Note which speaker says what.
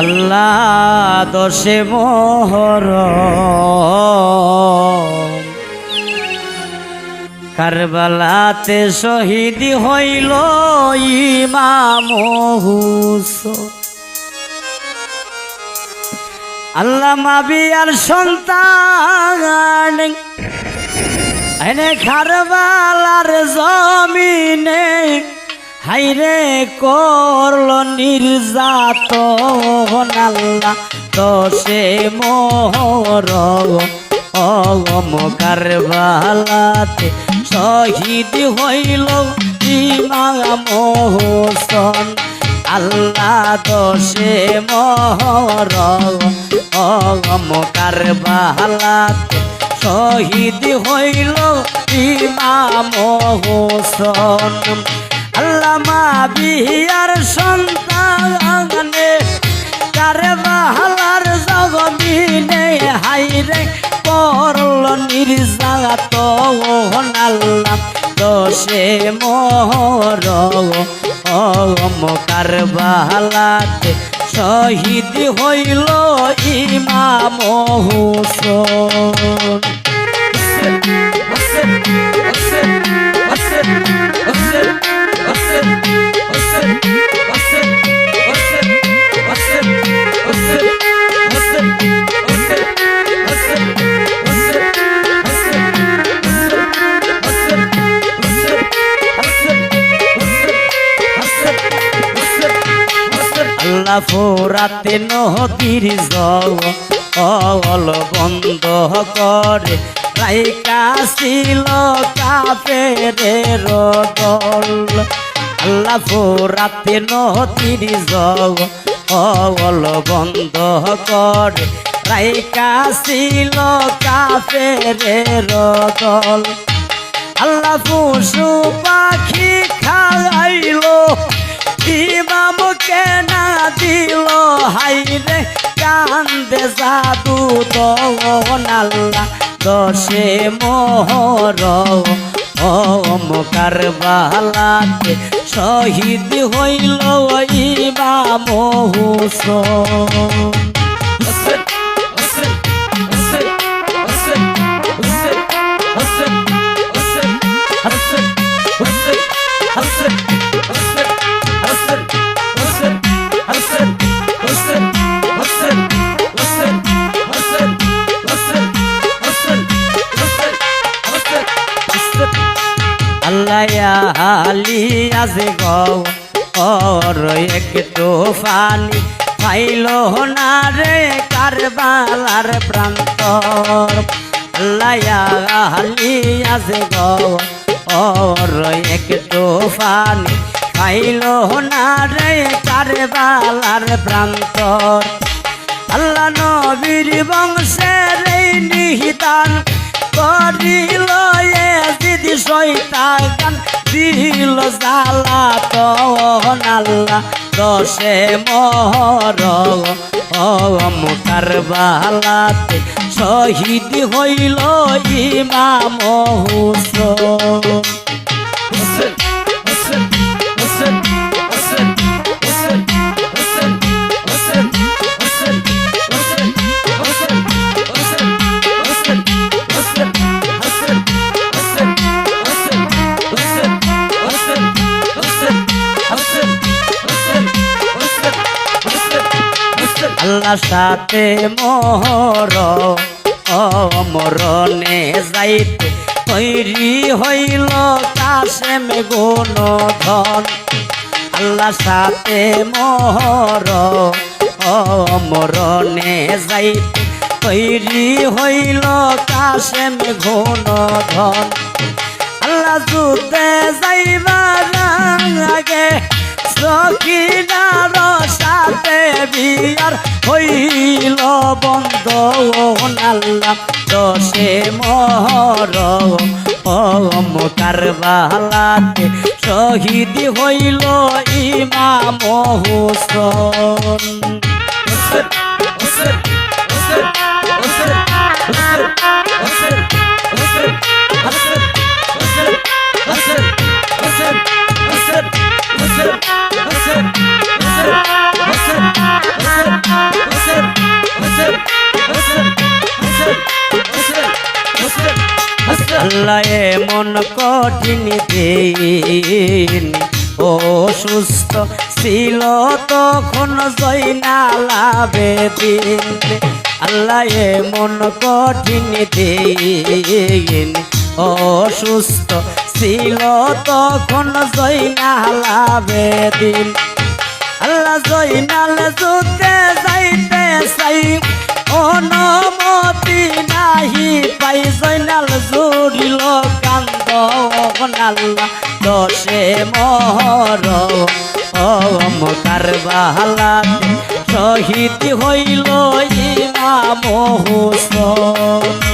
Speaker 1: আল্লাহ দশে মুহররম কারবালাতে শহীদ হইল ইমাম হুসেন। আল্লাহ মাবিয়ার সন্তান এনে কারবালার জমিনে হাইরে করল নির্যাতন। আল্লাহ দশে মুহররম কারবালাতে শহীদ হইল ইমাম হোসেন। আল্লাহ দশে মুহররম কারবালাতে শহীদ হইল ইমাম হোসেন। আল্লাহ মাবিয়ার সন্তানে কারবালার জমিনে হাইরে করল নির্যাতন। আল্লাহ দশে মুহররম কারবালাতে শহীদ হইল ইমাম হোসেন। আল্লাহ ফোরাতে নদীর জল বন্ধ করে রাইকা ছিল কাফেরের দল। আল্লাহ ফোরাতে নদীর জল বন্ধ করে রাইকা ছিল কাফেরের দল। আল্লাহ পশু পাখি খাইল ইমামকে না দিল হাইরে কান্দে জাদু দন। আল্লাহ দশে মুহররম কারবালাতে শহীদ হইল ইমাম হোসেন। আল্লাহ আলি আছে গর একটু পানি পাইল না রে কারবালার প্রান্তর। আল্লাহ আলি আছে গর একটু পানি পাইল না রে কারবালার প্রান্তর। আল্লাহ নবীর বংশের এই নিহিতান করিল এজিদ শয়তান দিল জালাতন। আল্লাহ দশে মুহররম কারবালাতে শহীদ হইল ইমাম হোসেন। আল্লাহ সাথে মরণে যাইতে তৈরি হইল কাশেম গুণধন। আল্লাহ সাথে মরণে যাইতে তৈরি হইল কাশেম গুণধন। আল্লাহ যুদ্ধে যাইবার আগে সখিনার সাথে বিয়ার হইল বন্ধ। আল্লাহ দশে মুহররম কারবালাতে শহীদ হইল ইমাম হোসেন। আল্লাহ এমন কঠিন দিন অসুস্থ ছিল তখন জয়নাল আবেদিন আল্লাহ এমন কঠিন দিন অসুস্থ ছিল তখন জয়নাল আবেদিন আল্লাহ জয়নাল যুদ্ধে যাইতে চাই অনুমতি নাহি পাই জয়নাল জুড়িল কান্দ আল্লাহ দশে মহর কারবালাতে শহীদ হইল ইমাম হুসেন